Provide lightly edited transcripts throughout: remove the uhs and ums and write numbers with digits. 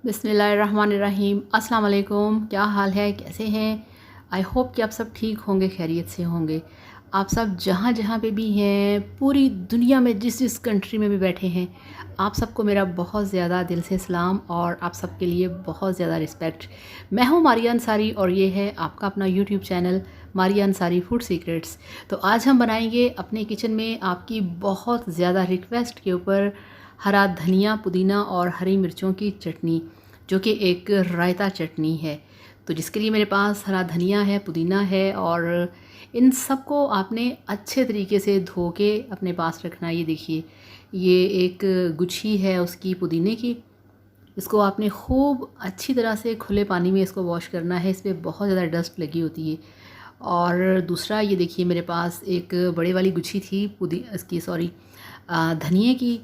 बिस्मिल्लाहिर्रहमानिर्रहीम। अस्सलाम वालेकुम। क्या हाल है, कैसे हैं? आई होप कि आप सब ठीक होंगे, खैरियत से होंगे। आप सब जहाँ जहाँ पे भी हैं, पूरी दुनिया में जिस जिस कंट्री में भी बैठे हैं, आप सबको मेरा बहुत ज़्यादा दिल से सलाम और आप सबके लिए बहुत ज़्यादा रिस्पेक्ट। मैं हूँ मारिया अंसारी और ये है आपका अपना YouTube channel Maria Ansari food secrets. तो आज हम बनाएंगे अपने किचन में आपकी बहुत ज़्यादा रिक्वेस्ट के ऊपर हरा धनिया, पुदीना और हरी मिर्चों की चटनी, जो कि एक रायता चटनी है। तो जिसके लिए मेरे पास हरा धनिया है, पुदीना है और इन सबको आपने अच्छे तरीके से धो के अपने पास रखना। ये देखिए, ये एक गुच्छी है उसकी पुदीने की। इसको आपने खूब अच्छी तरह से खुले पानी में इसको वॉश करना है, इस पर बहुत ज़्यादा डस्ट लगी होती है। और दूसरा ये देखिए, मेरे पास एक बड़े वाली गुच्छी थी धनिए की।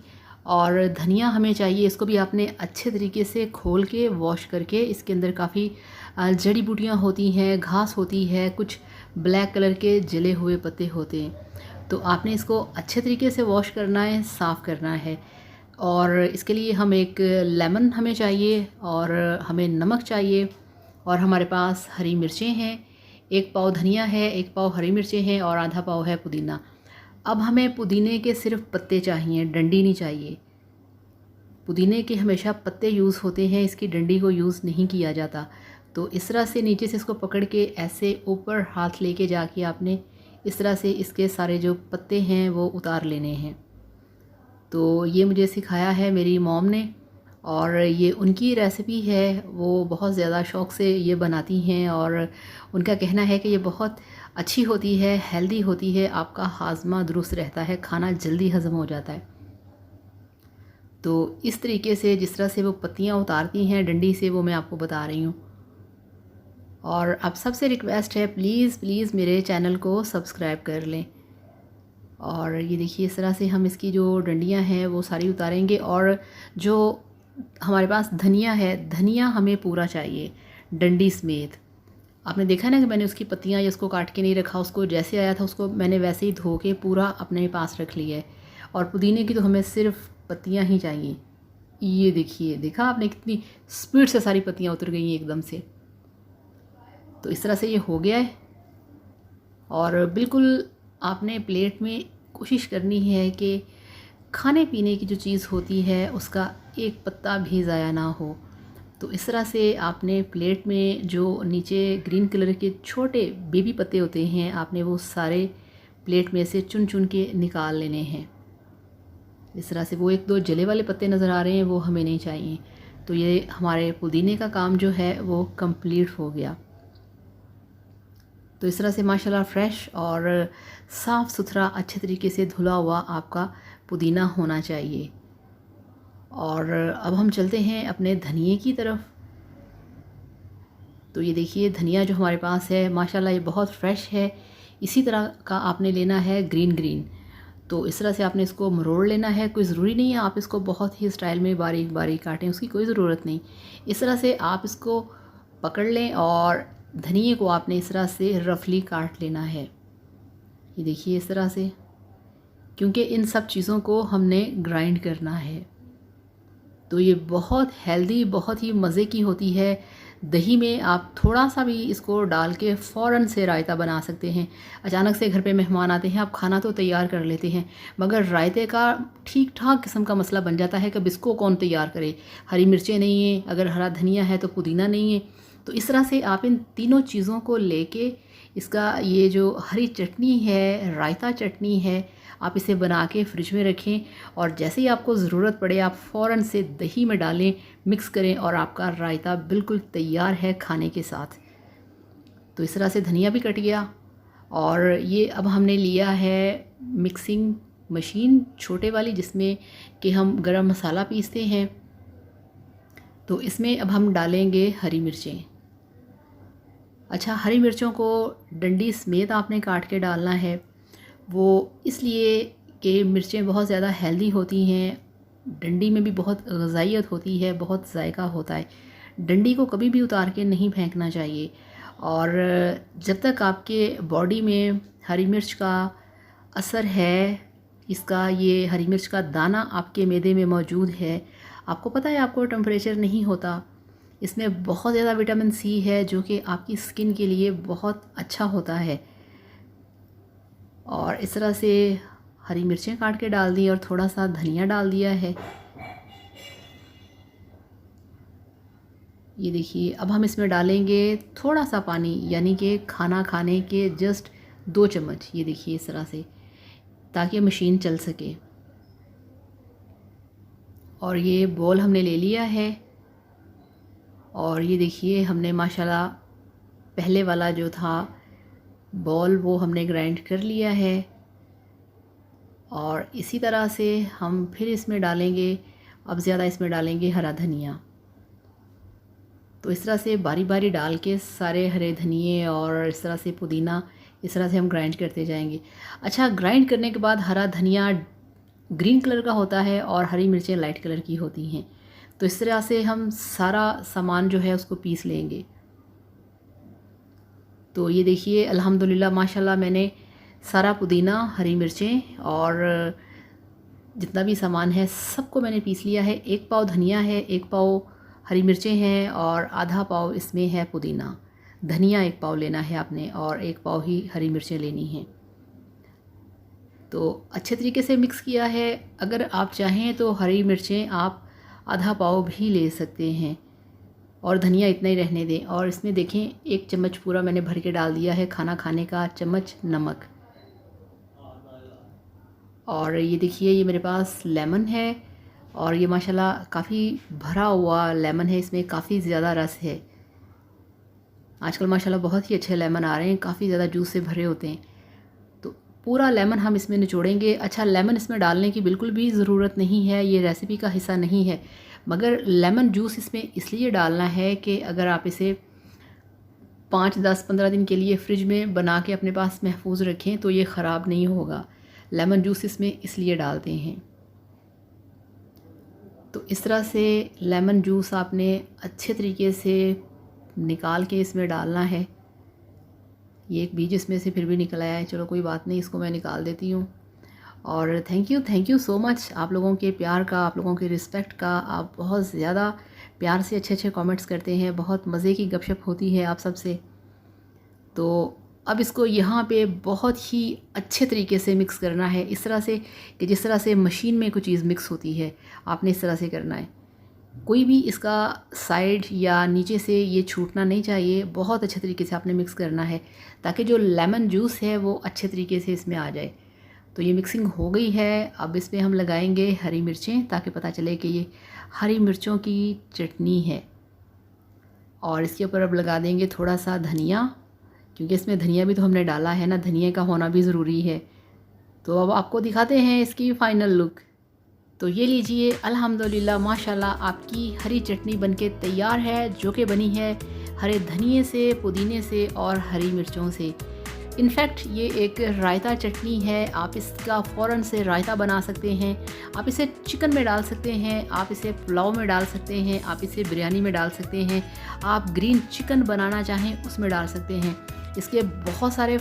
और धनिया हमें चाहिए, इसको भी आपने अच्छे तरीके से खोल के वॉश करके, इसके अंदर काफ़ी जड़ी बूटियाँ होती हैं, घास होती है, कुछ ब्लैक कलर के जले हुए पत्ते होते हैं। तो आपने इसको अच्छे तरीके से वॉश करना है, साफ़ करना है। और इसके लिए हम एक लेमन हमें चाहिए और हमें नमक चाहिए और हमारे पास हरी मिर्चें हैं। एक पाव धनिया है, एक पाव हरी मिर्चें हैं और आधा पाव है पुदीना। अब हमें पुदीने के सिर्फ पत्ते चाहिए, डंडी नहीं चाहिए। पुदीने के हमेशा पत्ते यूज़ होते हैं, इसकी डंडी को यूज़ नहीं किया जाता। तो इस तरह से नीचे से इसको पकड़ के ऐसे ऊपर हाथ लेके जाके आपने इस तरह से इसके सारे जो पत्ते हैं वो उतार लेने हैं। तो ये मुझे सिखाया है मेरी मॉम ने और ये उनकी रेसिपी है। वो बहुत ज़्यादा शौक़ से ये बनाती हैं और उनका कहना है कि ये बहुत अच्छी होती है, हेल्दी होती है, आपका हाजमा दुरुस्त रहता है, खाना जल्दी हज़म हो जाता है। तो इस तरीके से जिस तरह से वो पत्तियाँ उतारती हैं डंडी से, वो मैं आपको बता रही हूँ। और अब सबसे रिक्वेस्ट है, प्लीज़ प्लीज़ मेरे चैनल को सब्सक्राइब कर लें। और ये देखिए, इस तरह से हम इसकी जो डंडियाँ हैं वो सारी उतारेंगे। और जो हमारे पास धनिया है, धनिया हमें पूरा चाहिए, डंडी समेत। आपने देखा ना कि मैंने उसकी पत्तियाँ या उसको काट के नहीं रखा, उसको जैसे आया था उसको मैंने वैसे ही धो के पूरा अपने पास रख लिया है। और पुदीने की तो हमें सिर्फ पत्तियाँ ही चाहिए। ये देखिए, देखा आपने कितनी स्पीड से सारी पत्तियाँ उतर गई हैं एकदम से। तो इस तरह से ये हो गया है। और बिल्कुल आपने प्लेट में कोशिश करनी है कि खाने पीने की जो चीज़ होती है उसका एक पत्ता भी ज़ाया ना हो। तो इस तरह से आपने प्लेट में जो नीचे ग्रीन कलर के छोटे बेबी पत्ते होते हैं, आपने वो सारे प्लेट में से चुन चुन के निकाल लेने हैं। इस तरह से वो एक दो जले वाले पत्ते नज़र आ रहे हैं, वो हमें नहीं चाहिए। तो ये हमारे पुदीने का काम जो है वो कंप्लीट हो गया। तो इस तरह से माशाल्लाह फ़्रेश और साफ़ सुथरा अच्छे तरीके से धुला हुआ आपका पुदीना होना चाहिए। और अब हम चलते हैं अपने धनिए की तरफ। तो ये देखिए, धनिया जो हमारे पास है माशाल्लाह ये बहुत फ़्रेश है। इसी तरह का आपने लेना है ग्रीन ग्रीन। तो इस तरह से आपने इसको मरोड़ लेना है। कोई ज़रूरी नहीं है आप इसको बहुत ही स्टाइल में बारीक बारीक काटें, उसकी कोई ज़रूरत नहीं। इस तरह से आप इसको पकड़ लें और धनिए को आपने इस तरह से रफली काट लेना है। ये देखिए, इस तरह से, क्योंकि इन सब चीज़ों को हमने ग्राइंड करना है। तो ये बहुत हेल्दी, बहुत ही मज़े की होती है। दही में आप थोड़ा सा भी इसको डाल के फ़ौरन से रायता बना सकते हैं। अचानक से घर पे मेहमान आते हैं, आप खाना तो तैयार कर लेते हैं मगर रायते का ठीक ठाक किस्म का मसला बन जाता है कि अब इसको कौन तैयार करे। हरी मिर्चें नहीं हैं, अगर हरा धनिया है तो पुदीना नहीं है। तो इस तरह से आप इन तीनों चीज़ों को लेके इसका ये जो हरी चटनी है, रायता चटनी है, आप इसे बना के फ्रिज में रखें और जैसे ही आपको ज़रूरत पड़े आप फ़ौरन से दही में डालें, मिक्स करें और आपका रायता बिल्कुल तैयार है खाने के साथ। तो इस तरह से धनिया भी कट गया। और ये अब हमने लिया है मिक्सिंग मशीन छोटे वाली, जिसमें कि हम गरम मसाला पीसते हैं। तो इसमें अब हम डालेंगे हरी मिर्चें। अच्छा, हरी मिर्चों को डंडी समेत आपने काट के डालना है। वो इसलिए कि मिर्चें बहुत ज़्यादा हेल्दी होती हैं, डंडी में भी बहुत ग़ज़ाइयत होती है, बहुत जायका होता है। डंडी को कभी भी उतार के नहीं फेंकना चाहिए। और जब तक आपके बॉडी में हरी मिर्च का असर है, इसका ये हरी मिर्च का दाना आपके मैदे में मौजूद है, आपको पता है आपको टेम्परेचर नहीं होता। इसमें बहुत ज़्यादा विटामिन सी है जो कि आपकी स्किन के लिए बहुत अच्छा होता है। और इस तरह से हरी मिर्चें काट के डाल दी और थोड़ा सा धनिया डाल दिया है। ये देखिए, अब हम इसमें डालेंगे थोड़ा सा पानी, यानी कि खाना खाने के जस्ट 2 चम्मच। ये देखिए इस तरह से, ताकि मशीन चल सके। और ये बॉल हमने ले लिया है और ये देखिए हमने माशाल्लाह पहले वाला जो था बॉल वो हमने ग्राइंड कर लिया है। और इसी तरह से हम फिर इसमें डालेंगे, अब ज़्यादा इसमें डालेंगे हरा धनिया। तो इस तरह से बारी बारी डाल के सारे हरे धनिए और इस तरह से पुदीना, इस तरह से हम ग्राइंड करते जाएंगे। अच्छा, ग्राइंड करने के बाद हरा धनिया ग्रीन कलर का होता है और हरी मिर्चें लाइट कलर की होती हैं। तो इस तरह से हम सारा सामान जो है उसको पीस लेंगे। तो ये देखिए अल्हम्दुलिल्लाह माशाल्लाह मैंने सारा पुदीना, हरी मिर्चें और जितना भी सामान है सबको मैंने पीस लिया है। 1 पाव धनिया है, 1 पाव हरी मिर्चें हैं और आधा पाव इसमें है पुदीना। धनिया 1 पाव लेना है आपने और 1 पाव ही हरी मिर्चें लेनी हैं। तो अच्छे तरीके से मिक्स किया है। अगर आप चाहें तो हरी मिर्चें आप आधा पाव भी ले सकते हैं और धनिया इतना ही रहने दें। और इसमें देखें 1 चम्मच पूरा मैंने भर के डाल दिया है खाना खाने का चम्मच नमक। और ये देखिए ये मेरे पास लेमन है और ये माशाल्लाह काफ़ी भरा हुआ लेमन है, इसमें काफ़ी ज़्यादा रस है। आजकल माशाल्लाह बहुत ही अच्छे लेमन आ रहे हैं, काफ़ी ज़्यादा जूस से भरे होते हैं। तो पूरा लेमन हम इसमें निचोड़ेंगे। अच्छा, लेमन इसमें डालने की बिल्कुल भी ज़रूरत नहीं है, ये रेसिपी का हिस्सा नहीं है, मगर लेमन जूस इसमें इसलिए डालना है कि अगर आप इसे 5, 10, 15 दिन के लिए फ्रिज में बना के अपने पास महफूज रखें तो ये ख़राब नहीं होगा। लेमन जूस इसमें इसलिए डालते हैं। तो इस तरह से लेमन जूस आपने अच्छे तरीके से निकाल के इसमें डालना है। ये एक बीज इसमें से फिर भी निकल आया है, चलो कोई बात नहीं, इसको मैं निकाल देती हूँ। और थैंक यू सो मच आप लोगों के प्यार का, आप लोगों के रिस्पेक्ट का। आप बहुत ज़्यादा प्यार से अच्छे अच्छे कमेंट्स करते हैं, बहुत मज़े की गपशप होती है आप सबसे। तो अब इसको यहाँ पे बहुत ही अच्छे तरीके से मिक्स करना है, इस तरह से कि जिस तरह से मशीन में कोई चीज़ मिक्स होती है, आपने इस तरह से करना है। कोई भी इसका साइड या नीचे से ये छूटना नहीं चाहिए। बहुत अच्छे तरीके से आपने मिक्स करना है ताकि जो लेमन जूस है वो अच्छे तरीके से इसमें आ जाए। तो ये मिक्सिंग हो गई है। अब इसमें हम लगाएंगे हरी मिर्चें ताकि पता चले कि ये हरी मिर्चों की चटनी है। और इसके ऊपर अब लगा देंगे थोड़ा सा धनिया, क्योंकि इसमें धनिया भी तो हमने डाला है ना, धनिया का होना भी ज़रूरी है। तो अब आपको दिखाते हैं इसकी फ़ाइनल लुक। तो ये लीजिए अल्हम्दुलिल्लाह माशाल्लाह आपकी हरी चटनी बनके तैयार है, जो कि बनी है हरे धनिए से, पुदीने से और हरी मिर्चों से। इनफैक्ट ये एक रायता चटनी है। आप इसका फ़ौरन से रायता बना सकते हैं। आप इसे चिकन में डाल सकते हैं, आप इसे पुलाव में डाल सकते हैं, आप इसे बिरयानी में डाल सकते हैं, आप ग्रीन चिकन बनाना चाहें उसमें डाल सकते हैं। इसके बहुत सारे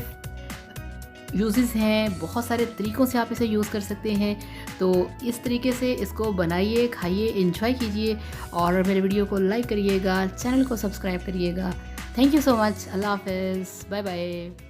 यूज़ेस हैं, बहुत सारे तरीक़ों से आप इसे यूज़ कर सकते हैं। तो इस तरीके से इसको बनाइए, खाइए, एंजॉय कीजिए और मेरे वीडियो को लाइक करिएगा, चैनल को सब्सक्राइब करिएगा। Thank you so much. अल्लाह हाफ़िज़, बाय बाय।